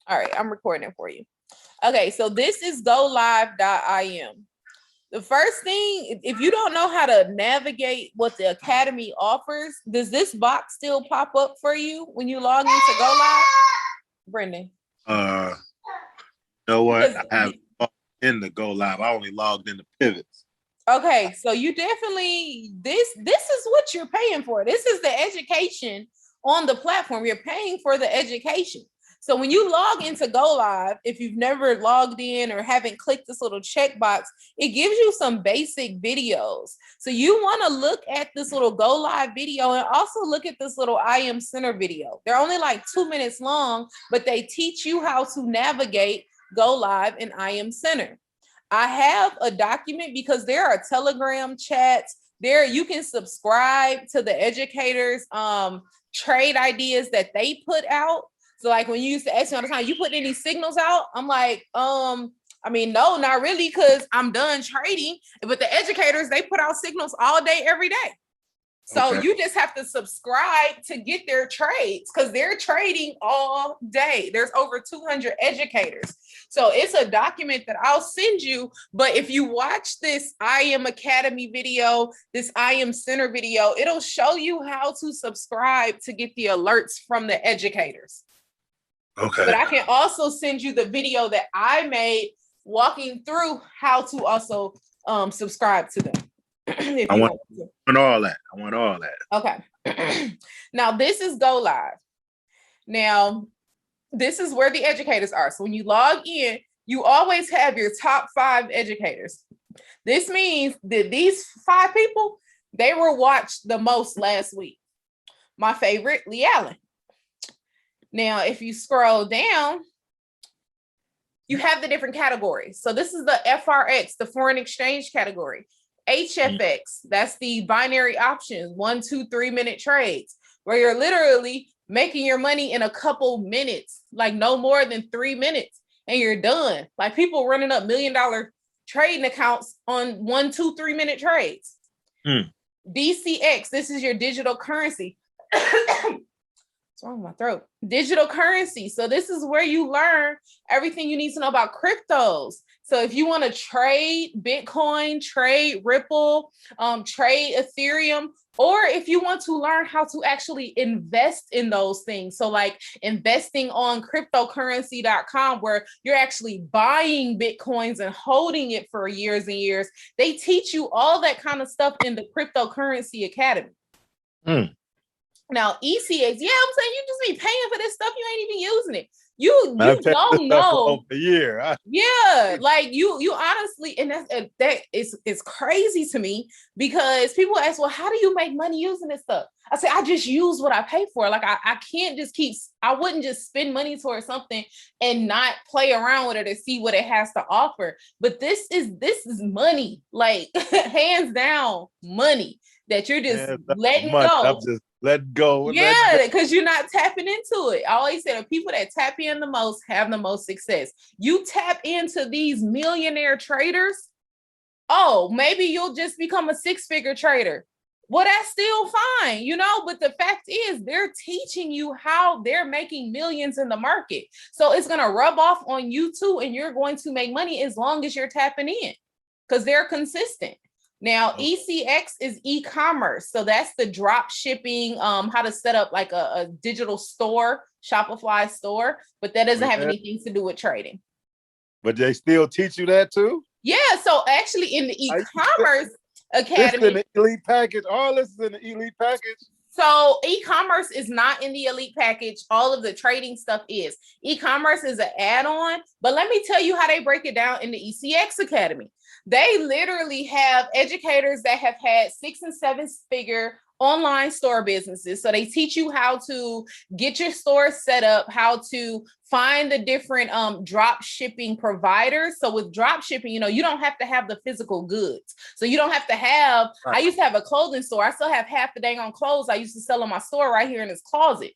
All right, I'm recording it for you. Okay, so this is golive.im. The first thing, if you don't know how to navigate what the Academy offers, does this box still pop up for you when you log into Go Live? Brendan. You know what? I have logged in the Go Live. I only logged in the pivots. Okay, so you definitely, this is what you're paying for. This is the education on the platform. You're paying for the education. So when you log into Go Live, if you've never logged in or haven't clicked this little checkbox, it gives you some basic videos. So you want to look at this little Go Live video and also look at this little IM Center video. They're only like 2 minutes long, but they teach you how to navigate Go Live in IM Center. I have a document because there are Telegram chats. There you can subscribe to the educators' trade ideas that they put out. So like when you used to ask me all the time, you put any signals out? I'm like, I mean, no, not really, because I'm done trading. But the educators, they put out signals all day, every day. So you just have to subscribe to get their trades because they're trading all day. There's over 200 educators. So it's a document that I'll send you. But if you watch this IM Academy video, this IM Center video, it'll show you how to subscribe to get the alerts from the educators. Okay. But I can also send you the video that I made walking through how to also subscribe to them. I want all that. I want all that. Okay. Now this is Go Live. Now, this is where the educators are. So when you log in, you always have your top 5 educators. This means that these 5 people, they were watched the most last week. My favorite, Lee Allen. Now, if you scroll down, you have the different categories. So this is the FRX, the foreign exchange category. HFX, that's the binary options, 1, 2, 3 minute trades, where you're literally making your money in a couple minutes, like no more than 3 minutes, and you're done. Like people running up $1 million trading accounts on 1, 2, 3 minute trades. DCX, this is your digital currency. What's wrong with my throat? Digital currency. So this is where you learn everything you need to know about cryptos. So if you want to trade Bitcoin, trade Ripple, trade Ethereum, or if you want to learn how to actually invest in those things. So like investing on cryptocurrency.com, where you're actually buying Bitcoins and holding it for years and years. They teach you all that kind of stuff in the Cryptocurrency Academy. Now, ECX, yeah, I'm saying you just be paying for this stuff. You ain't even using it. You don't know. A year. Yeah, like you honestly, and that is crazy to me because people ask, well, how do you make money using this stuff? I say, I just use what I pay for. Like I can't just I wouldn't just spend money towards something and not play around with it to see what it has to offer. But this is money, like hands down money that you're just letting go. I'm just let go. Yeah, because you're not tapping into it. I always say the people that tap in the most have the most success. You tap into these millionaire traders, oh, maybe you'll just become a 6-figure trader. Well, that's still fine, you know, but the fact is they're teaching you how they're making millions in the market. So it's going to rub off on you too, and you're going to make money as long as you're tapping in because they're consistent. Now, ECX is e-commerce. So that's the drop shipping, how to set up like a digital store, Shopify store, but that doesn't have anything to do with trading. But they still teach you that too? Yeah, so actually in the e-commerce academy. This in the elite package, all this is in the elite package? So e-commerce is not in the elite package. All of the trading stuff is. E-commerce is an add-on, but let me tell you how they break it down in the ECX Academy. They literally have educators that have had 6- and 7-figure online store businesses. So they teach you how to get your store set up, how to find the different drop shipping providers. So with drop shipping, you know, you don't have to have the physical goods. So you don't have to have, I used to have a clothing store. I still have half the dang on clothes I used to sell in my store right here in this closet.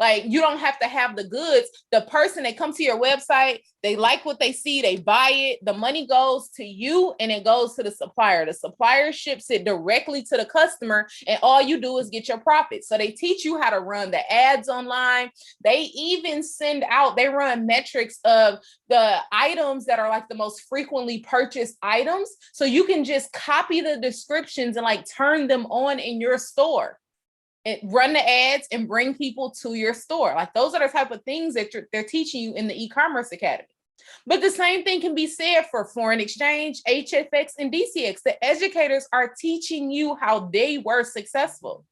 Like, you don't have to have the goods. The person, they come to your website, they like what they see, they buy it, the money goes to you and it goes to the supplier. The supplier ships it directly to the customer, and all you do is get your profit. So they teach you how to run the ads online. They even they run metrics of the items that are like the most frequently purchased items. So you can just copy the descriptions and like turn them on in your store. Run the ads and bring people to your store. Like, those are the type of things that they're teaching you in the e-commerce academy. But the same thing can be said for foreign exchange, HFX, and DCX. The educators are teaching you how they were successful.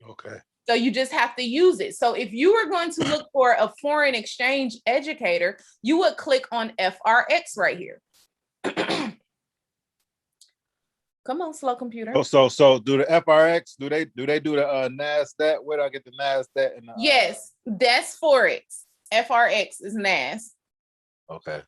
Okay. So you just have to use it. So if you were going to look for a foreign exchange educator, you would click on FRX right here. Come on, slow computer. So do the FRX, do they do the NASDAQ? Where do I get the NASDAQ? And yes, that's Forex. FRX is NAS. Okay.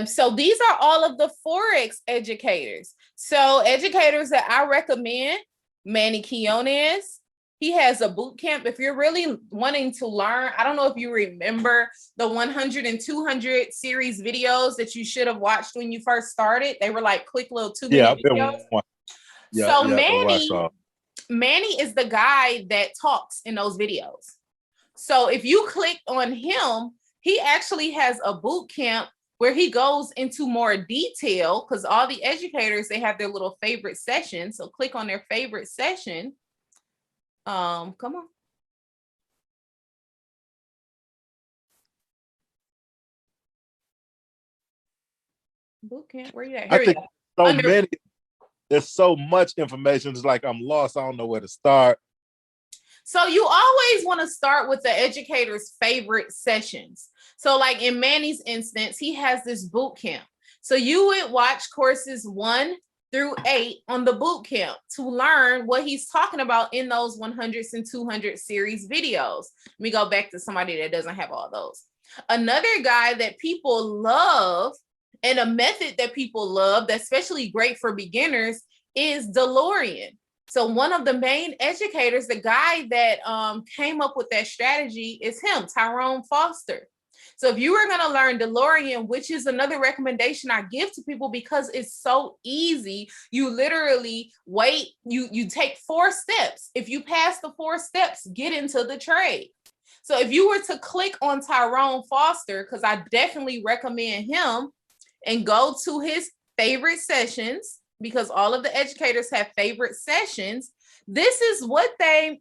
So these are all of the Forex educators. So educators that I recommend, Manny Quiones. He has a boot camp. If you're really wanting to learn, I don't know if you remember the 100 and 200 series videos that you should have watched when you first started. They were like quick little 2-minute videos. So Manny is the guy that talks in those videos. So if you click on him, he actually has a boot camp where he goes into more detail, because all the educators, they have their little favorite session. So click on their favorite session. Come on. Bootcamp, where you at? Here we go. There's so much information. It's like I'm lost. I don't know where to start. So you always want to start with the educator's favorite sessions. So like in Manny's instance, he has this boot camp. So you would watch courses 1 through 8 on the boot camp to learn what he's talking about in those 100s and 200 series videos. Let me go back to somebody that doesn't have all those. Another guy that people love, and a method that people love that's especially great for beginners, is DeLorean. So one of the main educators, the guy that came up with that strategy, is him, Tyrone Foster. So if you were going to learn DeLorean, which is another recommendation I give to people because it's so easy, you literally wait, you take 4 steps. If you pass the 4 steps, get into the trade. So if you were to click on Tyrone Foster, because I definitely recommend him, and go to his favorite sessions, because all of the educators have favorite sessions, this is what they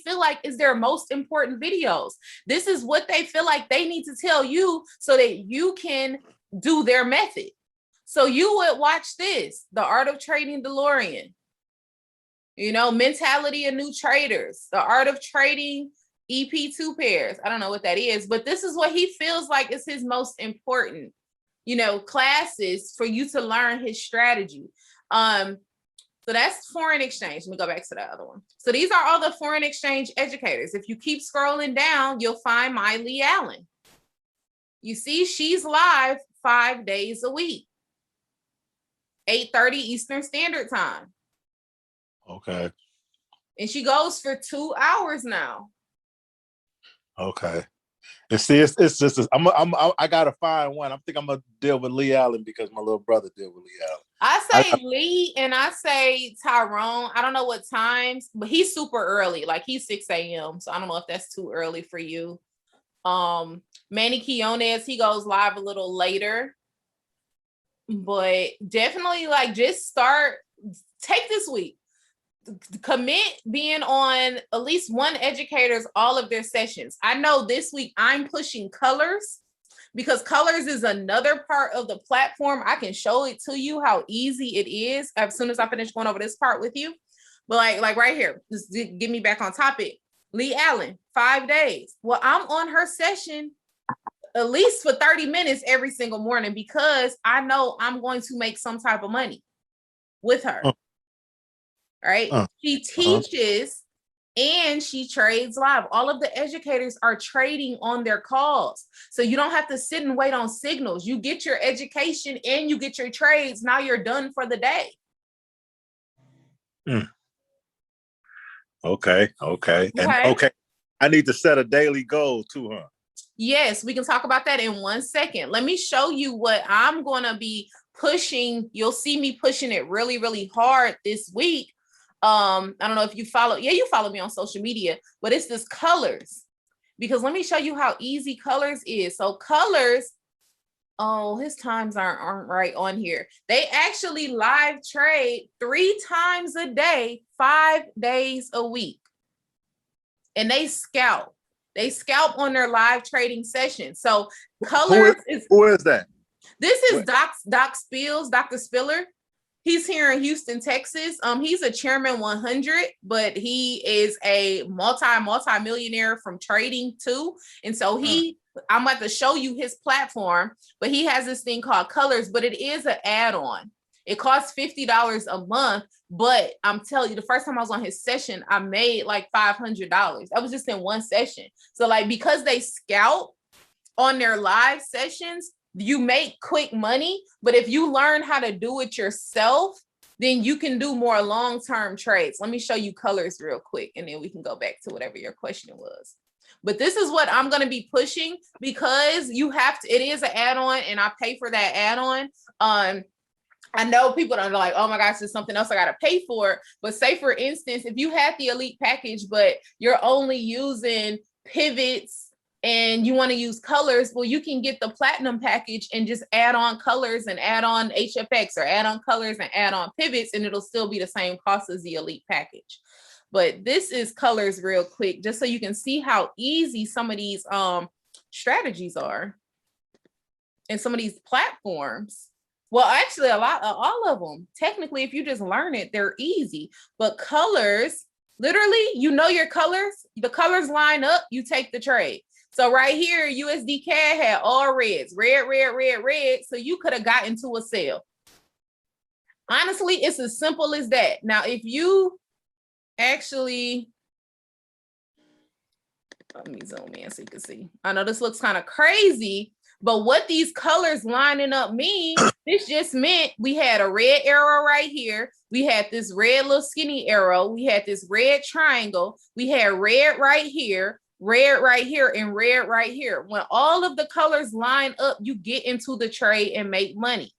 feel like is their most important videos. This is what they feel like they need to tell you so that you can do their method. So you would watch this, The Art of Trading DeLorean, Mentality of New Traders, The Art of Trading EP2 pairs. I don't know what that is, but this is what he feels like is his most important, classes for you to learn his strategy. So that's foreign exchange. Let me go back to the other one. So these are all the foreign exchange educators. If you keep scrolling down, you'll find my Lee Allen. You see, she's live 5 days a week, 8:30 Eastern Standard Time. Okay. And she goes for 2 hours now. Okay. And see, it's just I gotta find one. I think I'm gonna deal with Lee Allen because my little brother deal with Lee Allen. I say Lee and I say Tyrone. I don't know what times, but he's super early. Like, he's 6 a.m. So I don't know if that's too early for you. Manny Quiones, he goes live a little later. But definitely, like, just take this week. Commit being on at least one educator's all of their sessions. I know this week I'm pushing Colors, because Colors is another part of the platform. I can show it to you how easy it is as soon as I finish going over this part with you. But like right here, just get me back on topic. Lee Allen, 5 days. Well, I'm on her session at least for 30 minutes every single morning, because I know I'm going to make some type of money with her. Right? She teaches and she trades live. All of the educators are trading on their calls. So you don't have to sit and wait on signals. You get your education and you get your trades. Now you're done for the day. Okay. And Okay. okay, I need to set a daily goal too, huh? Yes, we can talk about that in 1 second. Let me show you what I'm going to be pushing. You'll see me pushing it really, really hard this week. I don't know if you follow. Yeah, you follow me on social media, but it's this colors, because let me show you how easy colors is. So colors, oh, his times aren't right on here. They actually live trade 3 times a day, 5 days a week. And they scalp. They scalp on their live trading session. So colors who is that? This is Doc Spills, Dr. Spiller. He's here in Houston, Texas. He's a Chairman 100, but he is a multi-millionaire from trading too. And so I'm about to show you his platform, but he has this thing called Colors, but it is an add-on. It costs $50 a month, but I'm telling you, the first time I was on his session, I made like $500. That was just in one session. So like, because they scalp on their live sessions, you make quick money, but if you learn how to do it yourself, then you can do more long-term trades. Let me show you colors real quick, and then we can go back to whatever your question was. But this is what I'm going to be pushing, because you have to, it is an add-on, and I pay for that add-on. I know people are like, oh my gosh, there's something else I got to pay for. But say, for instance, if you had the elite package, but you're only using pivots and you want to use colors, well, you can get the platinum package and just add on colors and add on HFX, or add on colors and add on pivots, and it'll still be the same cost as the elite package. But this is colors real quick, just so you can see how easy some of these strategies are and some of these platforms. Well, actually, all of them, technically, if you just learn it, they're easy. But colors, literally, you know your colors, the colors line up, you take the trade. So right here, USD CAD had all reds, red. So you could have got into a sale. Honestly, it's as simple as that. Now, if you actually, let me zoom in so you can see. I know this looks kind of crazy, but what these colors lining up mean, this just meant we had a red arrow right here. We had this red little skinny arrow. We had this red triangle. We had red right here, red right here, and red right here. When all of the colors line up, you get into the trade and make money.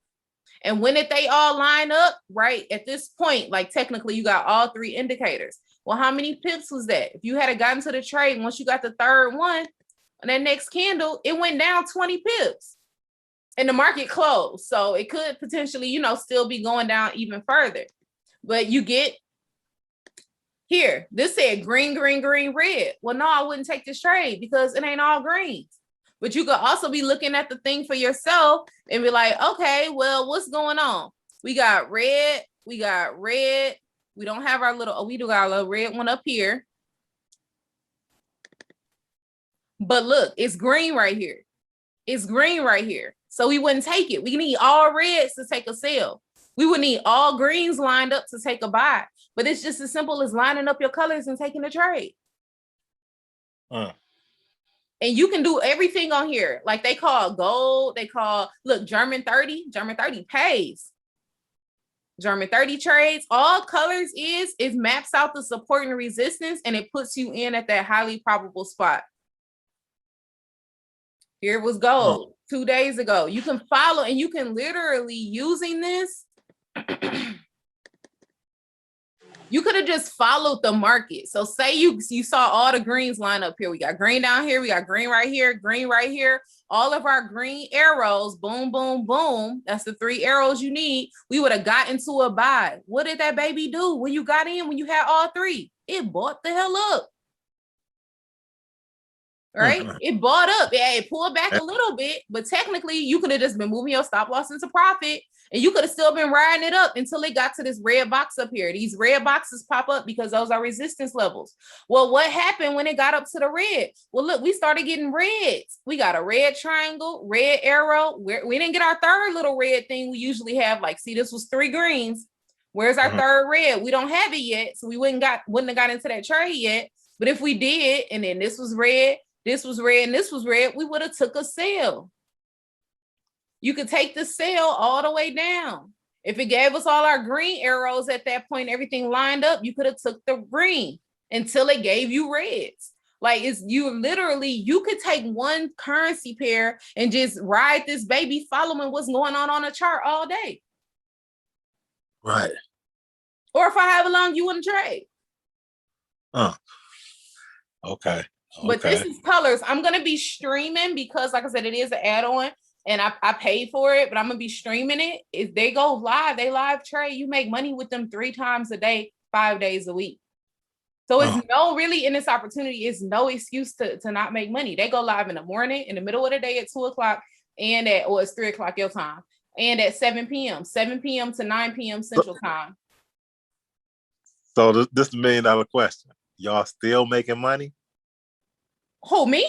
And when they all line up, right at this point, like technically you got all 3 indicators. Well, how many pips was that? If you had gotten to the trade, once you got the third one, on that next candle, it went down 20 pips and the market closed. So it could potentially, still be going down even further. But you get here, this said green, red. Well, no, I wouldn't take this trade because it ain't all greens. But you could also be looking at the thing for yourself and be like, okay, well, what's going on? We got red. We don't have our little, we do got a little red one up here. But look, it's green right here. It's green right here. So we wouldn't take it. We need all reds to take a sell. We would need all greens lined up to take a buy. But it's just as simple as lining up your colors and taking a trade. And you can do everything on here. Like they call gold. Look, German 30 pays. German 30 trades. All colors is maps out the support and resistance, and it puts you in at that highly probable spot. Here was gold 2 days ago. You can follow, and you can literally, using this, you could have just followed the market. So say you saw all the greens line up here. We got green down here. We got green right here, green right here. All of our green arrows, boom, boom, boom. That's the 3 arrows you need. We would have got into a buy. What did that baby do when you got in, when you had all 3? It bought the hell up. Right? It bought up. Yeah, it pulled back a little bit, but technically you could have just been moving your stop loss into profit, and you could have still been riding it up until it got to this red box up here. These red boxes pop up because those are resistance levels. Well, what happened when it got up to the red? Well, look, we started getting reds. We got a red triangle, red arrow. We didn't get our third little red thing we usually have. Like, see, this was 3 greens. Where's our third red? We don't have it yet, so we wouldn't have got into that trade yet. But if we did, and then this was red, this was red, and this was red, we would have took a sell. You could take the sell all the way down. If it gave us all our green arrows at that point, everything lined up, you could have took the green. until it gave you reds. Like it's you literally, you could take one currency pair and just ride this baby following what's going on a chart all day. Right. Or for however long you want to trade. Okay. But this is colors. I'm going to be streaming because, like I said, it is an add-on and I paid for it, but I'm going to be streaming it. If they go live, they live trade, you make money with them 3 times a day, 5 days a week. So it's no really in this opportunity, it's no excuse to not make money. They go live in the morning, in the middle of the day at 2:00 and it's 3:00 your time, and at 7 p.m. to 9 p.m. Central Time. So this is $1 million question. Y'all still making money? Who, me?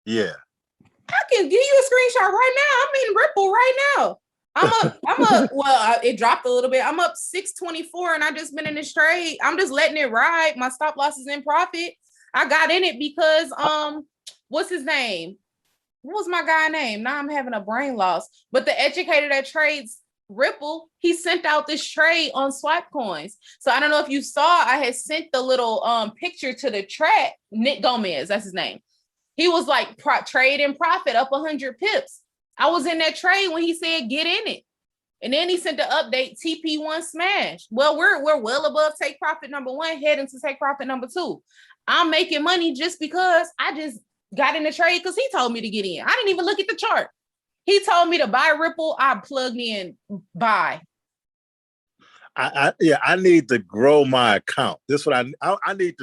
Yeah. I can give you a screenshot right now. I'm in Ripple right now. It dropped a little bit. I'm up 624 and I just been in this trade. I'm just letting it ride. My stop loss is in profit. I got in it because, what's his name? What was my guy name? Now I'm having a brain loss. But the educator that trades Ripple, he sent out this trade on Swipe Coins. So I don't know if you saw, I had sent the little picture to the track. Nick Gomez, that's his name. He was like trade in profit up 100 pips. I was in that trade when he said get in it. And then he sent the update TP1 smash. Well, we're well above take profit number 1, heading to take profit number 2. I'm making money just because I just got in the trade because he told me to get in. I didn't even look at the chart. He told me to buy Ripple. I plugged in buy. I need to grow my account. This is what I need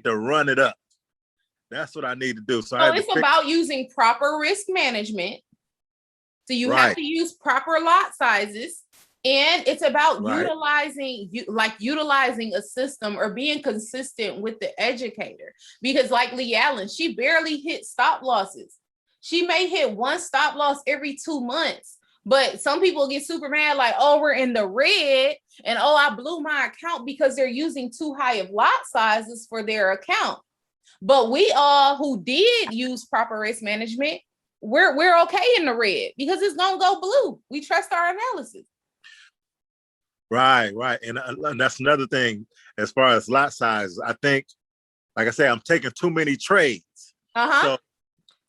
to run it up. That's what I need to do. So it's about using proper risk management. So you have to use proper lot sizes, and it's about utilizing a system or being consistent with the educator. Because like Lee Allen, she barely hit stop losses. She may hit one stop loss every 2 months, but some people get super mad like, oh, we're in the red and oh, I blew my account because they're using too high of lot sizes for their account. But we all who did use proper risk management, we're okay in the red because it's gonna go blue. We trust our analysis. Right. And that's another thing as far as lot sizes. I think, like I said, I'm taking too many trades.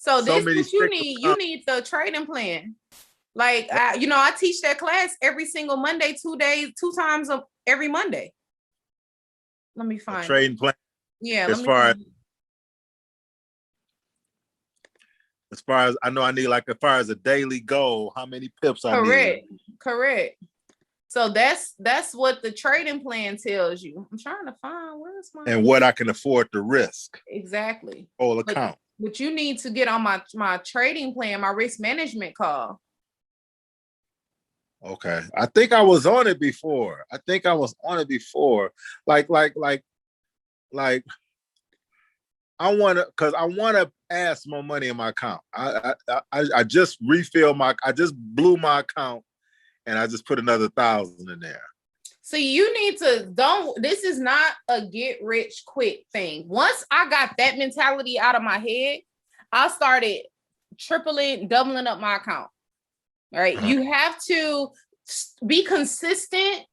So this what you need. You need the trading plan. Like I teach that class every single Monday, 2 times every Monday. Let me find trading plan. Yeah. As far as I know, I need as far as a daily goal, how many pips I need. Correct. So that's what the trading plan tells you. I'm trying to find where's my and what I can afford to risk. Exactly. Whole account. But you need to get on my trading plan, my risk management call. Okay. I think I was on it before. I want to add some more money in my account. I just I just blew my account and I just put another 1,000 in there. So you need to this is not a get rich quick thing. Once I got that mentality out of my head, I started doubling up my account. All right. You have to be consistent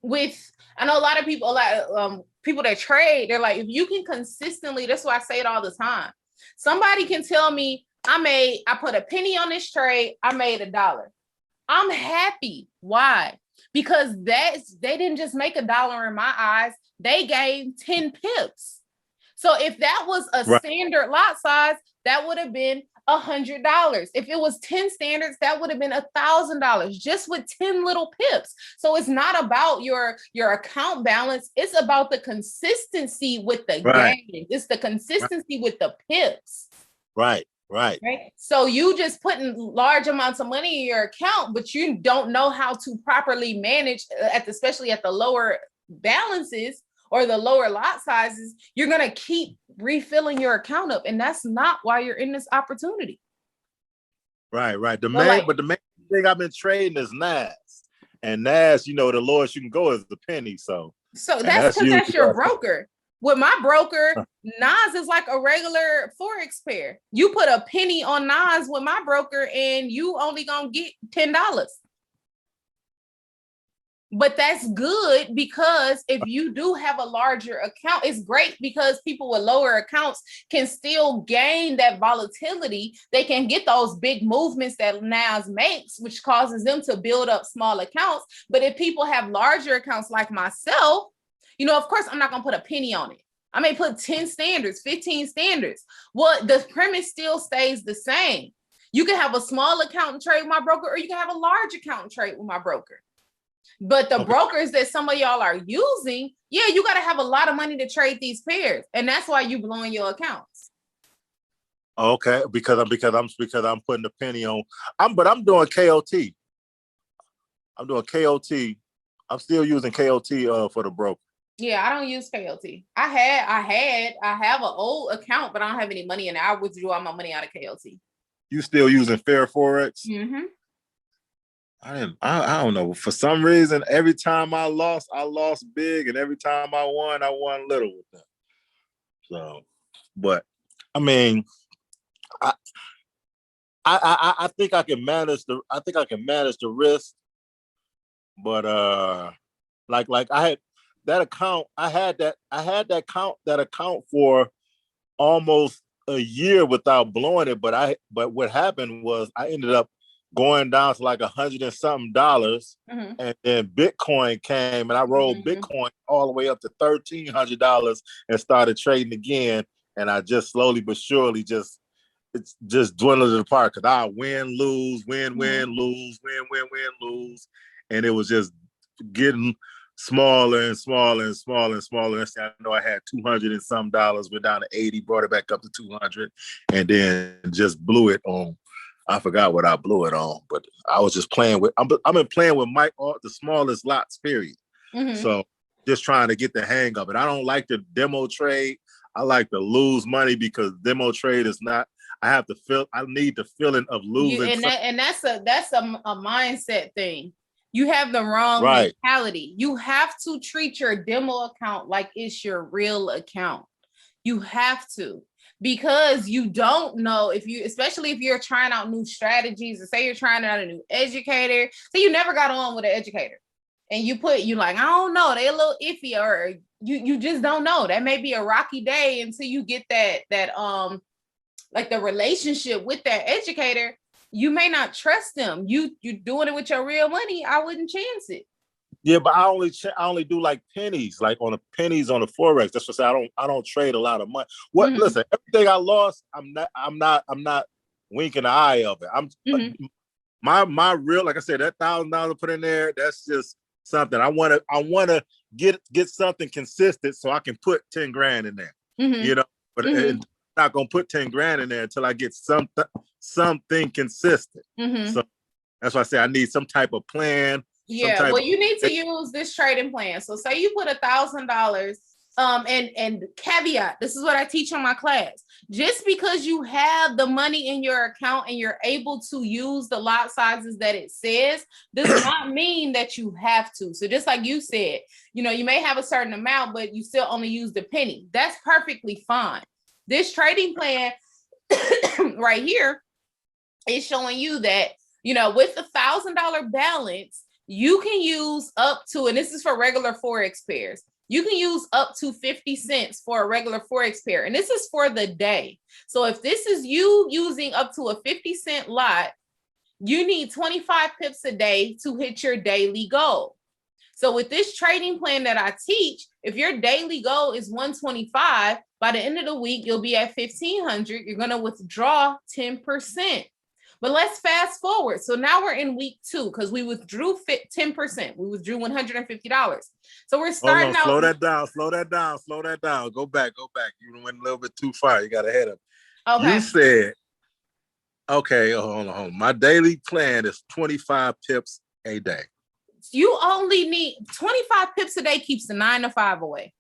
with, I know a lot of people, people that trade, they're like, if you can consistently, that's why I say it all the time. Somebody can tell me I put a penny on this trade, I made $1. I'm happy. Why? Because they didn't just make $1 in my eyes, they gave 10 pips. So if that was a standard lot size, that would have been $100. If it was 10 standards, that would have been $1,000 just with 10 little pips. So it's not about your account balance. It's about the consistency with the game. It's the consistency with the pips. Right. So you just putting large amounts of money in your account, but you don't know how to properly manage especially at the lower balances or the lower lot sizes. You're going to keep refilling your account up. And that's not why you're in this opportunity. Right. The main thing I've been trading is NAS. And NAS, the lowest you can go is the penny. So that's because that's your broker. With my broker, Nas is like a regular Forex pair. You put a penny on Nas with my broker and you only going to get $10. But that's good because if you do have a larger account, it's great because people with lower accounts can still gain that volatility. They can get those big movements that NAS makes, which causes them to build up small accounts. But if people have larger accounts like myself, of course, I'm not going to put a penny on it. I may put 10 standards, 15 standards. Well, the premise still stays the same. You can have a small account and trade with my broker, or you can have a large account and trade with my broker. But the brokers that some of y'all are using, you got to have a lot of money to trade these pairs, and that's why you blowing your accounts. Okay, because I'm putting a penny on. But I'm doing KOT. I'm doing KOT. I'm still using KOT for the broker. Yeah, I don't use KOT. I have an old account, but I don't have any money in it. I withdrew all my money out of KOT. You still using Fair Forex? Mm-hmm. I don't know. For some reason, every time I lost big, and every time I won little with them. So, but I mean, I think I can manage the risk, but like I had that account. I had that account for almost a year without blowing it. But what happened was I ended up going down to like $100 and something, mm-hmm. and then Bitcoin came, and I rolled Bitcoin all the way up to $1,300 and started trading again. And I just slowly but surely just dwindled apart because I win, lose, lose, and it was just getting smaller and smaller and smaller and smaller. Next thing I know, I had $200 and some, went down to 80, brought it back up to 200, and then just blew it on. I forgot what I blew it on, but I was just playing with. I've been playing with the smallest lots, period. Mm-hmm. So just trying to get the hang of it. I don't like the demo trade. I like to lose money because demo trade is not. I need the feeling of losing. That's a mindset thing. You have the wrong mentality. You have to treat your demo account like it's your real account. You have to. Because you don't know especially if you're trying out new strategies, or say you're trying out a new educator, say you never got on with an educator, and you like, I don't know, they a little iffy, or you just don't know. That may be a rocky day until you get that like the relationship with that educator. You may not trust them. You're doing it with your real money. I wouldn't chance it. Yeah, but I only do like pennies, like on the pennies on the Forex. That's what I don't trade a lot of money. Listen, everything I lost, I'm not winking the eye of it. My real, like I said, that $1,000 put in there, that's just something. I wanna get something consistent so I can put 10 grand in there. But I'm not gonna put 10 grand in there until I get something consistent. So that's why I say I need some type of plan. Yeah, well, you need to use this trading plan. So say you put $1,000, and caveat, this is what I teach on my class. Just because you have the money in your account and you're able to use the lot sizes that it says, does not mean that you have to. So just like you said, you may have a certain amount, but you still only use the penny. That's perfectly fine. This trading plan right here is showing you that, with the $1,000 balance, you can use up to, and this is for regular Forex pairs, you can use up to 50 cents for a regular Forex pair. And this is for the day. So if this is you using up to a 50-cent lot, you need 25 pips a day to hit your daily goal. So with this trading plan that I teach, if your daily goal is 125, by the end of the week, you'll be at 1,500. You're going to withdraw 10%. But let's fast forward. So now we're in week 2 because we withdrew 10%. We withdrew $150. So we're starting out. Slow that down. Go back. You went a little bit too far. You got ahead of it. Okay. You said, okay, hold on. My daily plan is 25 pips a day. You only need 25 pips a day, keeps the 9 to 5 away.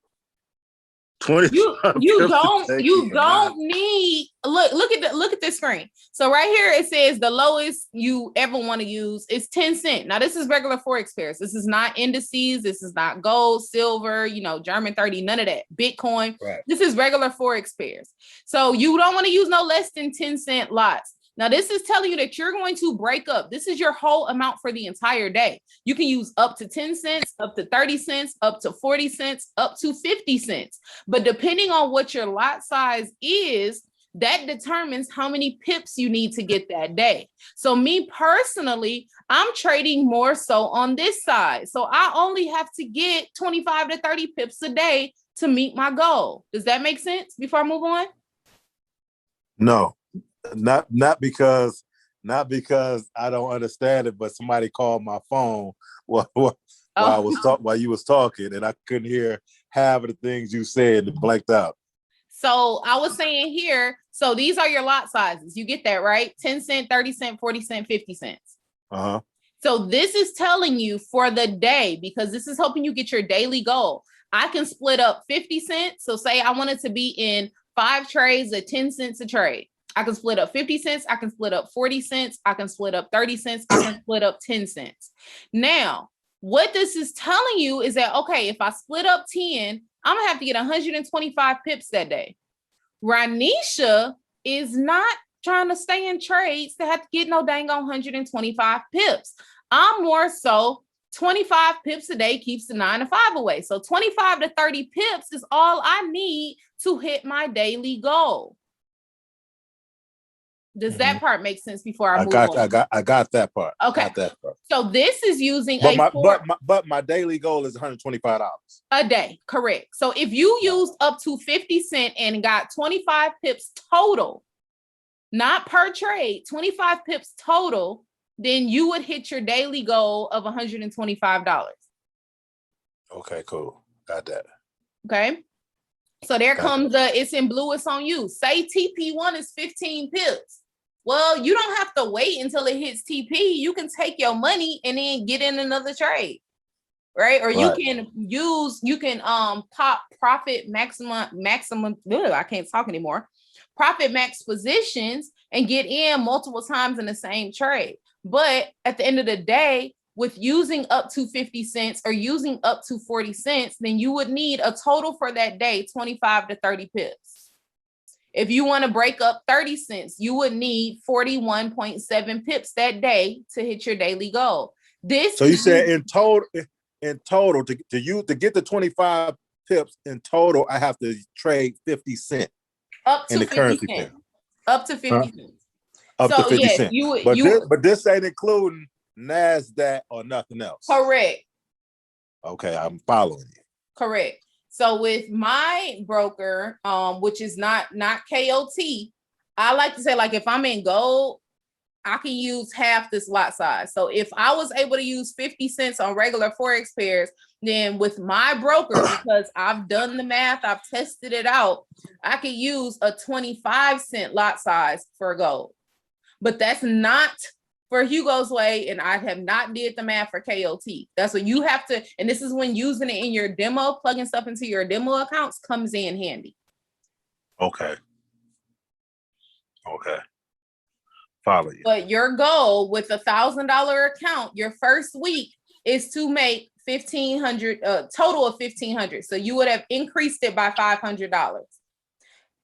You don't need look at this screen. So right here it says the lowest you ever want to use is 10 cents. Now this is regular Forex pairs. This is not indices. This is not gold, silver, German 30, none of that. Bitcoin. Right. This is regular Forex pairs. So you don't want to use no less than 10 cent lots. Now, this is telling you that you're going to break up. This is your whole amount for the entire day. You can use up to 10 cents, up to 30 cents, up to 40 cents, up to 50 cents. But depending on what your lot size is, that determines how many pips you need to get that day. So me personally, I'm trading more so on this side. So I only have to get 25 to 30 pips a day to meet my goal. Does that make sense before I move on? No, not because I don't understand it, but somebody called my phone while you was talking, and I couldn't hear half of the things you said and blanked out. So I was saying here, so these are your lot sizes. You get that, right? 10 cent, 30 cent, 40 cent, 50 cents. Uh-huh. So this is telling you for the day, because this is helping you get your daily goal. I can split up 50 cents. So say I wanted to be in 5 trades at 10 cents a trade. I can split up 50 cents. I can split up 40 cents. I can split up 30 cents. I can split up 10 cents. Now, what this is telling you is that, okay, if I split up 10, I'm gonna have to get 125 pips that day. Ranisha is not trying to stay in trades to have to get no dang on 125 pips. I'm more so 25 pips a day keeps the 9 to 5 away. So 25 to 30 pips is all I need to hit my daily goal. Does that part make sense before I move on? I got that part. Okay. Got that part. So this is using but my daily goal is $125 a day. Correct. So if you used up to 50 cents and got 25 pips total, not per trade, 25 pips total, then you would hit your daily goal of $125. Okay, cool. Got that. Okay. So there comes it's in blue, it's on you. Say TP1 is 15 pips. Well, you don't have to wait until it hits TP. You can take your money and then get in another trade, right? Or you can pop profit maximum. I can't talk anymore. Profit max positions and get in multiple times in the same trade. But at the end of the day, with using up to 50 cents or using up to 40 cents, then you would need a total for that day, 25 to 30 pips. If you want to break up 30 cents, you would need 41.7 pips that day to hit your daily goal. So you said in total to get the 25 pips in total, I have to trade 50 cents up to in the 50 currency cents. pair. Up to 50 cents. Up to 50 cents. But this ain't including NASDAQ or nothing else. Correct. Okay, I'm following you. Correct. So with my broker, which is not KOT, I like to say, like, if I'm in gold, I can use half this lot size. So if I was able to use 50 cents on regular Forex pairs, then with my broker, because I've done the math, I've tested it out, I could use a 25 cent lot size for gold. But that's not for Hugo's Way, and I have not did the math for KOT. That's what you have to, and this is when using it in your demo, plugging stuff into your demo accounts comes in handy. Okay. Follow you. But your goal with $1,000 account, your first week is to make $1,500, total of $1,500. So you would have increased it by $500.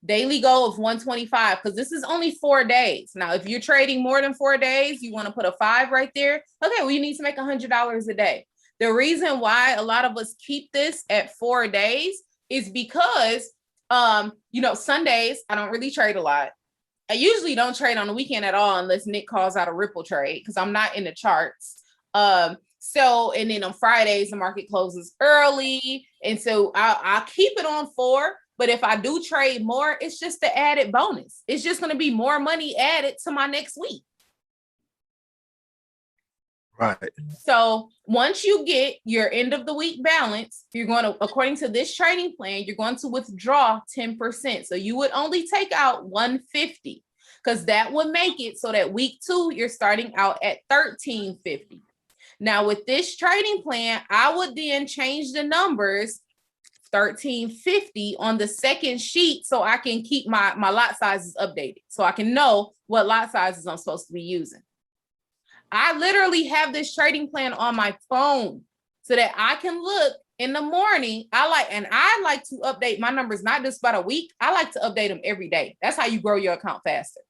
Daily goal of 125, because this is only 4 days. Now, if you're trading more than 4 days, you want to put a 5 right there. Okay, well, you need to make $100 a day. The reason why a lot of us keep this at 4 days is because, Sundays, I don't really trade a lot. I usually don't trade on the weekend at all unless Nick calls out a ripple trade because I'm not in the charts. And then on Fridays, the market closes early. And so I'll keep it on 4. But if I do trade more, it's just the added bonus. It's just going to be more money added to my next week. Right. So once you get your end of the week balance, you're going to, according to this trading plan, you're going to withdraw 10%. So you would only take out 150 because that would make it so that week 2, you're starting out at 1350. Now with this trading plan, I would then change the numbers 1350 on the second sheet so I can keep my lot sizes updated so I can know what lot sizes I'm supposed to be using. I literally have this trading plan on my phone so that I can look in the morning. I like to update my numbers, not just about a week. I like to update them every day. That's how you grow your account faster.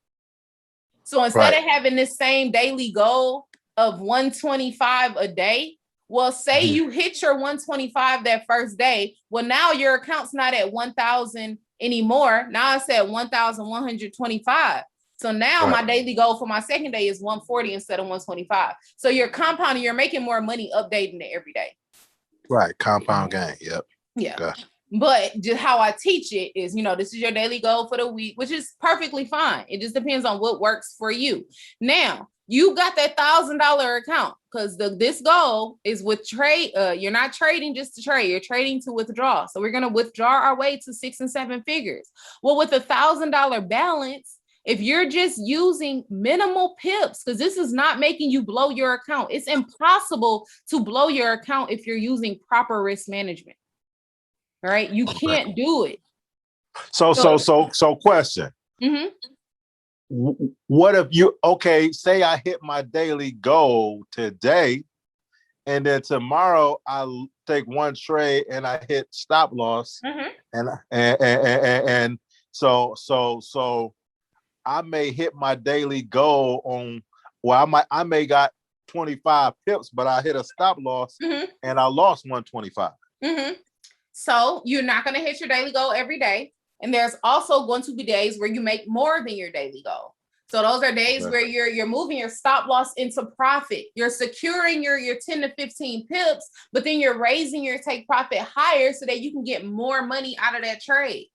So instead of having this same daily goal of 125 a day, well, say you hit your 125 that first day. Well, now your account's not at 1,000 anymore. Now it's at 1,125. So now my daily goal for my second day is 140 instead of 125. So you're compounding, you're making more money updating it every day. Right. Compound gain. Yep. Yeah. Gotcha. But just how I teach it is, this is your daily goal for the week, which is perfectly fine. It just depends on what works for you. Now, you got that $1,000 account because this goal is with trade. You're not trading just to trade. You're trading to withdraw. So we're going to withdraw our way to 6 and 7 figures. Well, with a $1,000 balance, if you're just using minimal pips, because this is not making you blow your account. It's impossible to blow your account if you're using proper risk management. Right? You can't do it. So question. Mm-hmm. What if say I hit my daily goal today, and then tomorrow I take one trade and I hit stop loss, and so I may hit my daily goal on, I may got 25 pips, but I hit a stop loss and I lost 125. So you're not going to hit your daily goal every day. And there's also going to be days where you make more than your daily goal. So those are days where you're moving your stop loss into profit. You're securing your 10 to 15 pips, but then you're raising your take profit higher so that you can get more money out of that trade.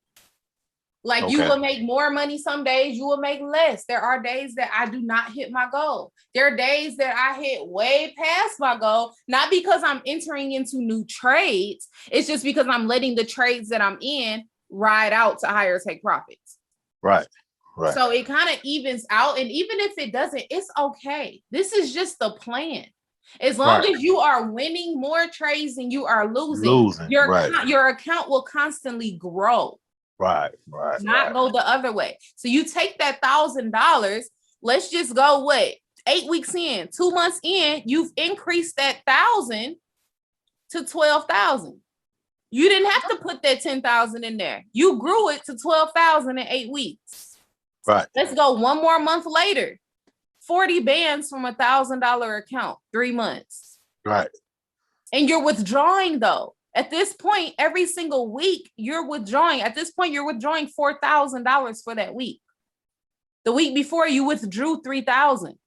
Like you will make more money some days, you will make less. There are days that I do not hit my goal. There are days that I hit way past my goal, not because I'm entering into new trades. It's just because I'm letting the trades that I'm in ride out to higher take profits. Right. So it kind of evens out. And even if it doesn't, it's okay. This is just the plan. As long as you are winning more trades than you are losing. Your account will constantly grow. Right. Not go the other way. So you take that $1,000. Let's just go 8 weeks in, 2 months in, you've increased that 1,000 to 12,000. You didn't have to put that 10,000 in there. You grew it to 12,000 in 8 weeks. Right. Let's go one more month later. 40 bands from $1,000 account, 3 months. Right. And you're withdrawing though. At this point, every single week you're withdrawing. At this point, you're withdrawing $4,000 for that week. The week before you withdrew 3,000.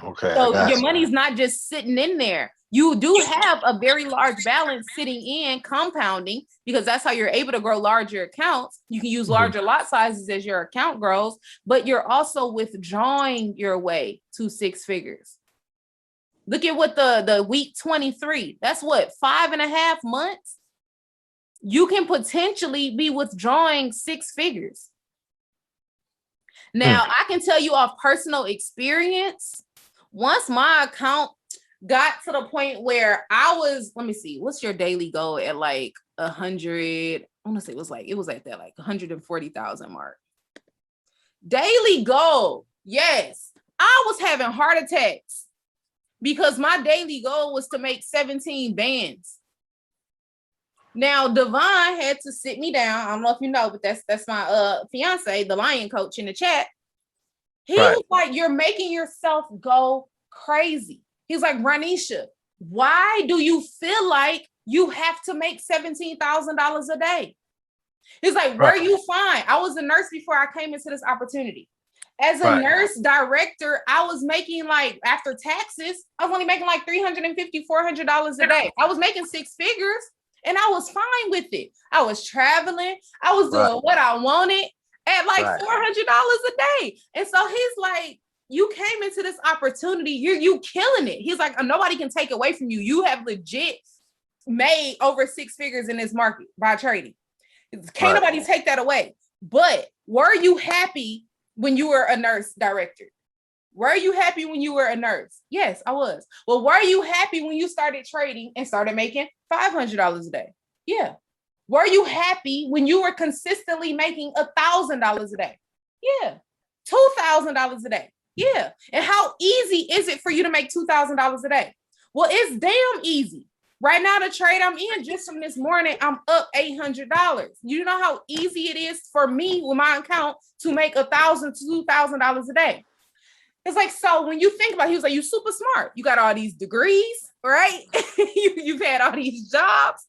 Okay. So your money's not just sitting in there. You do have a very large balance sitting in compounding because that's how you're able to grow larger accounts. You can use larger lot sizes as your account grows, but you're also withdrawing your way to 6 figures. Look at what the week 23, that's 5.5 months. You can potentially be withdrawing 6 figures. Now, I can tell you off personal experience, once my account got to the point where I was, let me see, what's your daily goal at 100? I want to say it was at that 140,000 mark. Daily goal. Yes. I was having heart attacks because my daily goal was to make 17 bands. Now, Devon had to sit me down. I don't know if you know, but that's my fiance, the lion coach in the chat. He was like, you're making yourself go crazy. He's like, Ranisha, why do you feel like you have to make $17,000 a day? He's like, were you fine? I was a nurse before I came into this opportunity. As a nurse director, I was making after taxes, I was only making $350, $400 a day. I was making 6 figures and I was fine with it. I was traveling. I was doing what I wanted at $400 a day. And so he's like, you came into this opportunity, you killing it. He's like, nobody can take away from you. You have legit made over 6 figures in this market by trading. Can't nobody take that away. But were you happy when you were a nurse director? Were you happy when you were a nurse? Yes, I was. Well, were you happy when you started trading and started making $500 a day? Yeah. Were you happy when you were consistently making $1,000 a day? Yeah. $2,000 a day. Yeah. And how easy is it for you to make $2,000 a day? Well, it's damn easy. Right now, the trade I'm in just from this morning, I'm up $800. You know how easy it is for me with my account to make $1,000 to $2,000 a day. It's like, so when you think about it, he was like, you super smart. You got all these degrees, right? You've had all these jobs.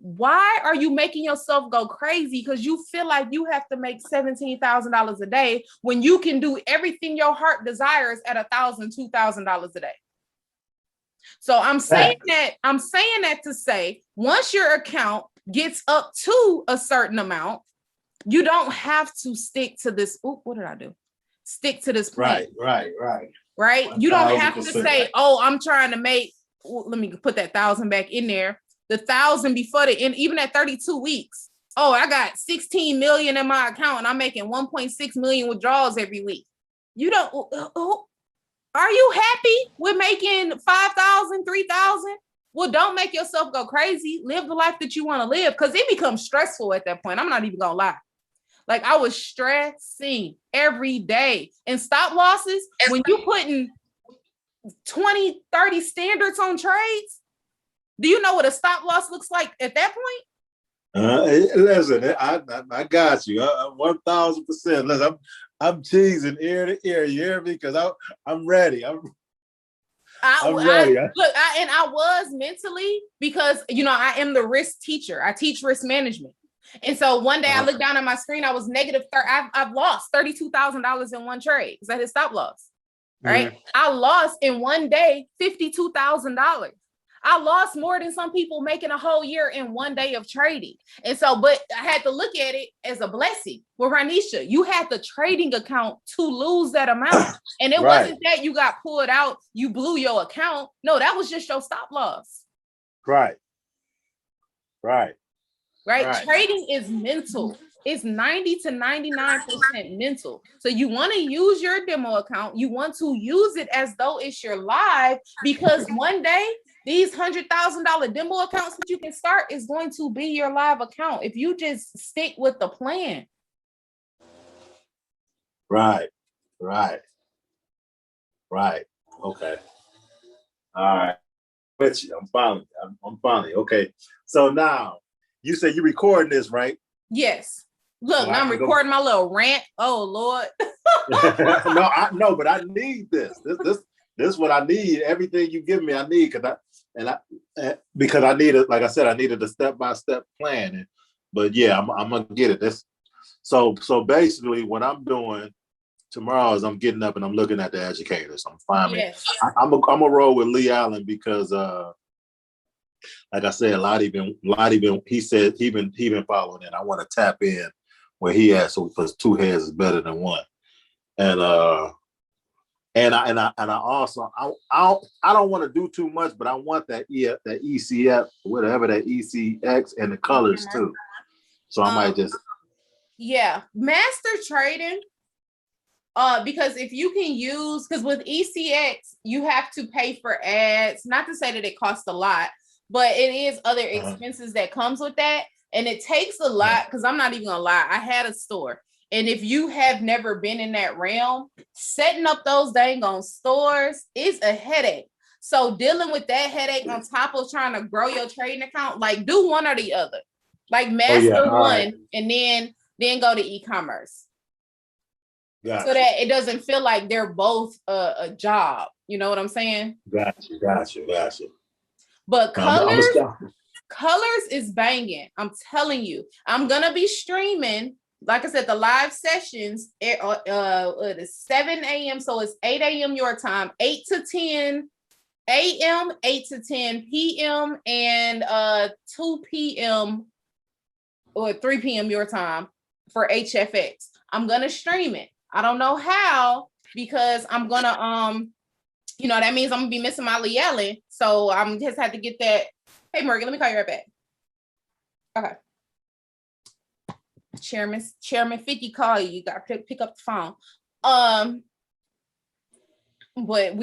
Why are you making yourself go crazy? Because you feel like you have to make $17,000 a day when you can do everything your heart desires at $1,000, $2,000 a day. So I'm saying that to say, once your account gets up to a certain amount, you don't have to stick to this. Ooh, what did I do? Stick to this plan. Right. You don't have to 1000%. say, oh, I'm trying to make, let me put that 1,000 back in there. The 1,000 before the end, even at 32 weeks. Oh, I got 16 million in my account and I'm making 1.6 million withdrawals every week. You don't, are you happy with making 5,000, 3,000? Well, don't make yourself go crazy. Live the life that you want to live, because it becomes stressful at that point. I'm not even gonna lie. Like, I was stressing every day. And stop losses, when you putting 20, 30 standards on trades, do you know what a stop loss looks like at that point? Listen, I got you. 1,000%. Listen, I'm cheesing ear to ear. You hear me? Because I'm ready. I'm ready. I was mentally, because I am the risk teacher. I teach risk management. And so one day I looked down at my screen, I was negative. I've lost $32,000 in one trade. Is that his stop loss? Right? Mm-hmm. I lost in one day $52,000. I lost more than some people making a whole year in one day of trading. And so, but I had to look at it as a blessing. Well, Ranisha, you had the trading account to lose that amount. And it wasn't that you got pulled out, you blew your account. No, that was just your stop loss. Right. Trading is mental. It's 90 to 99% mental. So you want to use your demo account. You want to use it as though it's your live, because one day these $100,000 demo accounts that you can start is going to be your live account if you just stick with the plan. Right. Okay. All right. With you. I'm finally. Okay. So now you say you recording this, right? Yes. Look, I'm recording my little rant. Oh Lord. No, but I need this. This is what I need. Everything you give me, I need, because I needed, like I said, I needed a step-by-step plan. But yeah, I'm gonna get it. So basically what I'm doing tomorrow is I'm getting up and I'm looking at the educators. I'm finding. Yes. I'm a roll with Lee Allen because like I said, Lottie been he said he been following it. I want to tap in where he at, so because two heads is better than one. And I also I don't want to do too much, but I want that ECF, whatever, that ECX, and the colors too. So I might just master trading. Because if you can use, because with ECX you have to pay for ads. Not to say that it costs a lot, but it is other expenses that comes with that, and it takes a lot. Because I'm not even gonna lie, I had a store. And if you have never been in that realm, setting up those dang on stores is a headache. So dealing with that headache on top of trying to grow your trading account, like do one or the other. Like master one and then go to e-commerce. Gotcha. So that it doesn't feel like they're both a job. You know what I'm saying? Gotcha. But colors is banging. I'm telling you. I'm going to be streaming, like I said, the live sessions at 7 a.m. So it's 8 a.m. your time, 8 to 10 a.m., 8 to 10 p.m., and 2 p.m. or 3 p.m. your time for HFX. I'm going to stream it. I don't know how, because I'm going to, that means I'm going to be missing my Lee Allen. So I'm just had to get that. Hey, Morgan, let me call you right back. Okay. Chairman 50 call you. You got to pick up the phone. But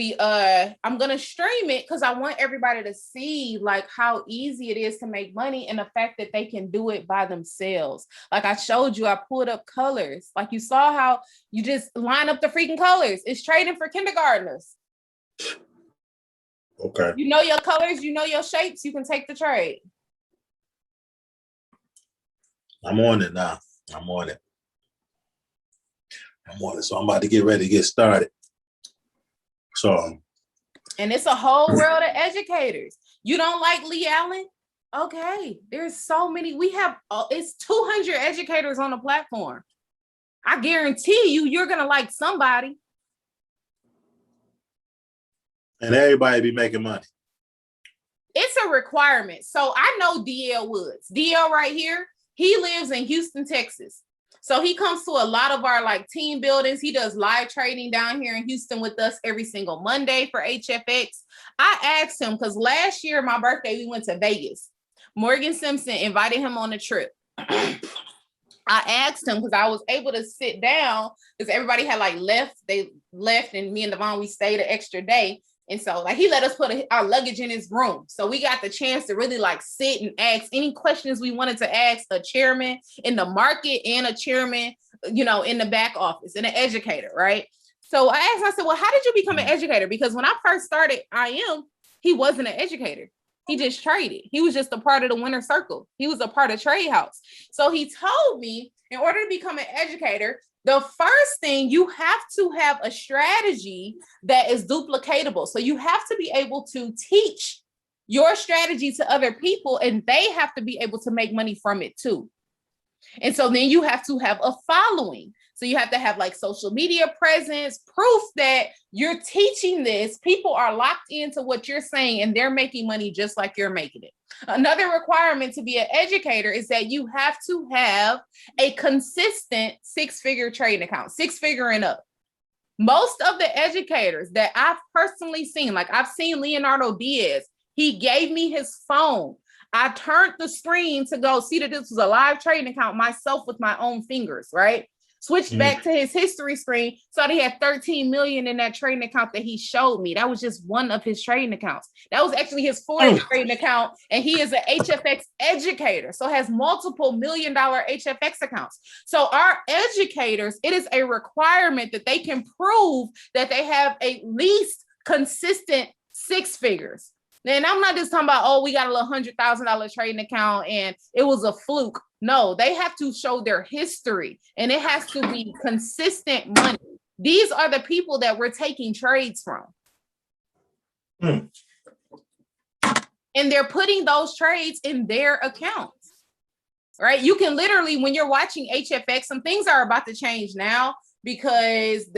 I'm gonna stream it because I want everybody to see like how easy it is to make money, and the fact that they can do it by themselves. Like I showed you, I pulled up colors. Like you saw how you just line up the freaking colors. It's trading for kindergartners. Okay. You know your colors, you know your shapes, you can take the trade. I'm on it now. I'm on it. So I'm about to get ready to get started. So. And it's a whole world of educators. You don't like Lee Allen? Okay, there's so many. We have, it's 200 educators on the platform. I guarantee you're going to like somebody. And everybody be making money. It's a requirement. So I know DL Woods. DL right here, he lives in Houston, Texas. So he comes to a lot of our like team buildings. He does live trading down here in Houston with us every single Monday for HFX. I asked him because last year, my birthday, we went to Vegas. Morgan Simpson invited him on a trip. I asked him because I was able to sit down because everybody had like left. They left and me and Devon, we stayed an extra day. And so like he let us put our luggage in his room. So we got the chance to really like sit and ask any questions we wanted to ask a chairman in the market and a chairman, you know, in the back office and an educator, right? So I asked him, I said, well, how did you become an educator? Because when I first started IM, he wasn't an educator. He just traded. He was just a part of the winner circle. He was a part of Trade House. So he told me in order to become an educator, the first thing, you have to have a strategy that is duplicatable. So you have to be able to teach your strategy to other people and they have to be able to make money from it too. And so then you have to have a following. So you have to have like social media presence, proof that you're teaching this. People are locked into what you're saying and they're making money just like you're making it. Another requirement to be an educator is that you have to have a consistent six-figure trading account, six-figure and up. Most of the educators that I've personally seen, like I've seen Leonardo Diaz, he gave me his phone. I turned the screen to go see that this was a live trading account myself with my own fingers, right? Switched back to his history screen, saw that he had 13 million in that trading account that he showed me. That was just one of his trading accounts. That was actually his fourth trading account, and he is an HFX educator, so has multiple $1 million HFX accounts. So our educators, it is a requirement that they can prove that they have at least consistent six figures. And I'm not just talking about, oh, we got a little $100,000 trading account and it was a fluke. No, they have to show their history and it has to be consistent money. These are the people that we're taking trades from. And they're putting those trades in their accounts, right? You can literally, when you're watching HFX, some things are about to change now because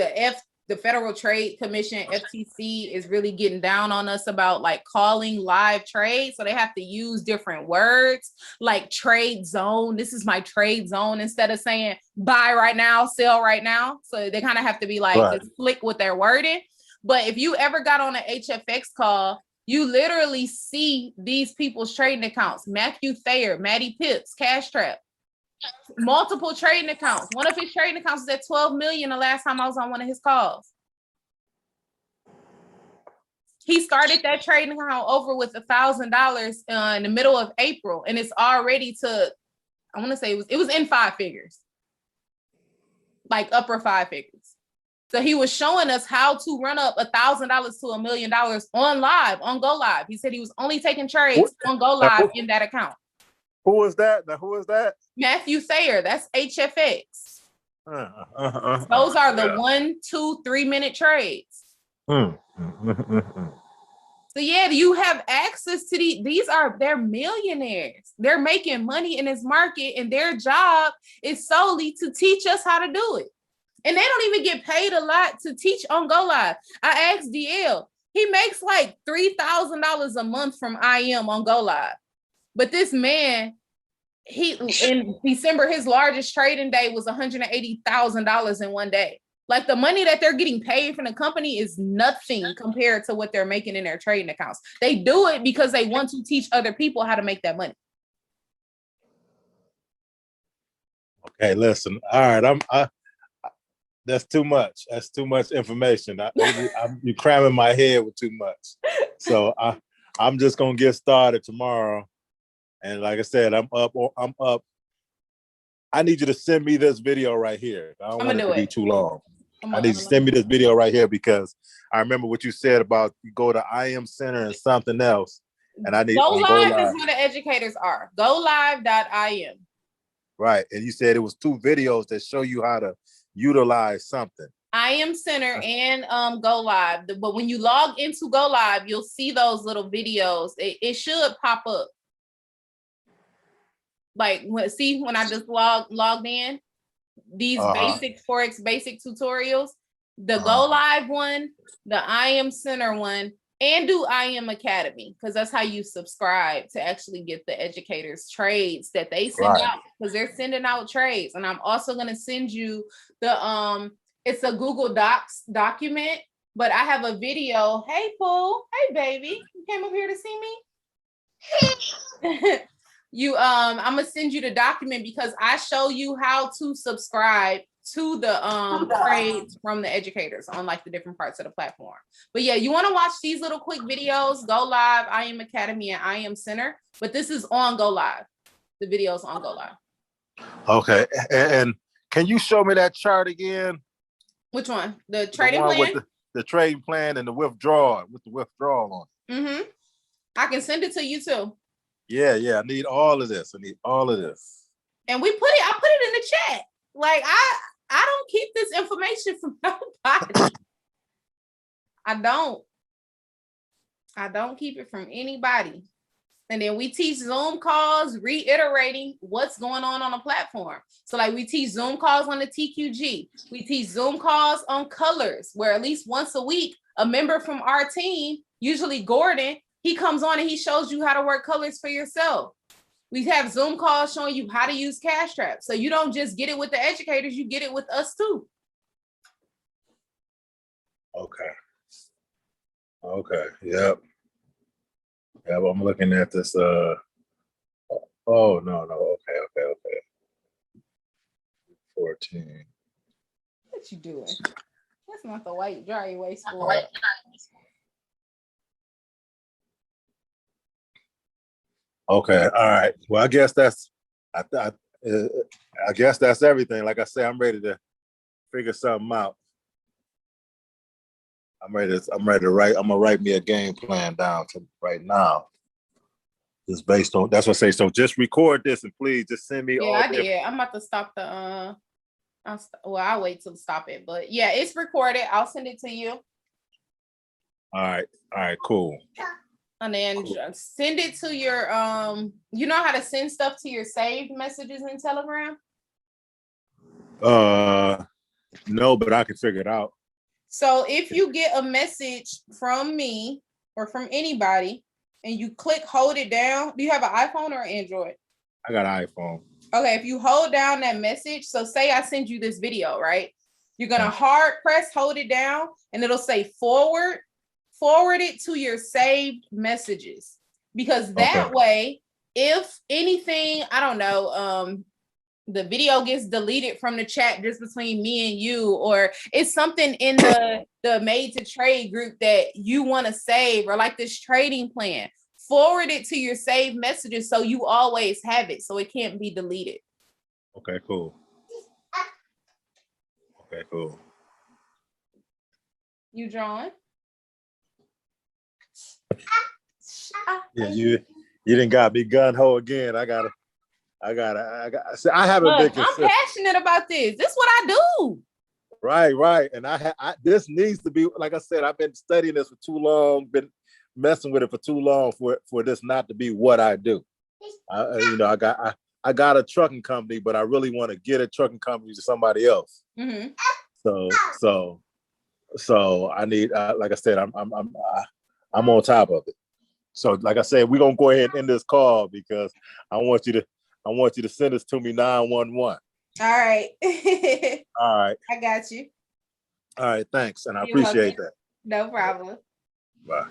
the Federal Trade Commission, FTC, is really getting down on us about like calling live trades. So they have to use different words like trade zone. This is my trade zone instead of saying buy right now, sell right now. So they kind of have to be like just slick with their wording. But if you ever got on an HFX call, you literally see these people's trading accounts. Matthew Thayer, Matty Pips, Cash Trap. Multiple trading accounts. One of his trading accounts was at 12 million the last time I was on one of his calls. He started that trading account over with $1,000 in the middle of April, and it's already to, I want to say it was in five figures, like upper five figures. So he was showing us how to run up $1,000 to $1 million on Go Live. He said he was only taking trades on Go Live in that account. Who is that? Now, who is that? Matthew Thayer. That's HFX. Those are the 1, 2, 3 minute trades. So yeah, you have access to they're millionaires. They're making money in this market and their job is solely to teach us how to do it. And they don't even get paid a lot to teach on Go Live. I asked DL, he makes like $3,000 a month from IM on Go Live. But this man, in December, his largest trading day was $180,000 in one day. Like the money that they're getting paid from the company is nothing compared to what they're making in their trading accounts. They do it because they want to teach other people how to make that money. Okay, listen. All right, that's too much. That's too much information. You're cramming my head with too much. So I'm just gonna get started tomorrow. And like I said, I'm up. I need you to send me this video right here. I don't want it to be too long. I need you to send me this video right here because I remember what you said about you go to IM Center and something else. And I need Go on Live Go Live. is where the educators are. GoLive.im. Right. And you said it was 2 videos that show you how to utilize something. IM Center and Go Live. But when you log into Go Live, you'll see those little videos. It should pop up. Like when I just logged in, these basic Forex basic tutorials, the Go Live one, the IM Center one, and do IM Academy, because that's how you subscribe to actually get the educators trades that they send out, because they're sending out trades. And I'm also going to send you the it's a Google Docs document, but I have a video. Hey Pooh, hey baby, you came up here to see me. I'm gonna send you the document because I show you how to subscribe to the trades from the educators on like the different parts of the platform. But yeah, you want to watch these little quick videos. Go Live, IM Academy, and IM Center. But this is on Go Live. The videos on Go Live. Okay, and can you show me that chart again? Which one? The trading one plan? with the trading plan and the withdrawal with the withdrawal on it. Mm-hmm. I can send it to you too. Yeah, I need all of this. And I put it in the chat. Like I don't keep this information from nobody. I don't keep it from anybody. And then we teach Zoom calls, reiterating what's going on the platform. So like we teach Zoom calls on the TQG. We teach Zoom calls on colors, where at least once a week, a member from our team, usually Gordon, he comes on and he shows you how to work colors for yourself. We have Zoom calls showing you how to use Cash Trap. So you don't just get it with the educators, you get it with us too. Okay. Yep. Yeah, I'm looking at this. Oh no. Okay. 14. What you doing? That's not the white dry erase board. Right. Okay. All right. Well, I guess that's everything. Like I say, I'm ready to figure something out. I'm ready to write. I'm gonna write me a game plan down to right now. Just based on that's what I say. So just record this and please just send me all. Yeah, I did. I'm about to stop the I'll wait till stop it. But yeah, it's recorded. I'll send it to you. All right, cool. And then send it to your you know how to send stuff to your saved messages in Telegram? No, but I can figure it out. So if you get a message from me or from anybody and you hold it down, do you have an iPhone or Android? I got an iPhone. Okay, if you hold down that message, so say I send you this video, right? You're gonna hard press, hold it down, and it'll say forward it to your saved messages. Because that way, if anything, I don't know, the video gets deleted from the chat just between me and you, or it's something in the made to trade group that you want to save, or like this trading plan, forward it to your saved messages so you always have it, so it can't be deleted. Okay, cool. You drawing? Yeah, you didn't got me gun ho again. I gotta. See, I haven't been consistent. I'm passionate about this. This is what I do. Right. And I this needs to be, like I said, I've been studying this for too long, been messing with it for too long for this not to be what I do. I got a trucking company, but I really want to get a trucking company to somebody else. Mm-hmm. So I need, like I said, I'm on top of it. So like I said, we're gonna go ahead and end this call because I want you to send this to me 911. All right. All right. I got you. All right, thanks. And I appreciate that. No problem. Bye.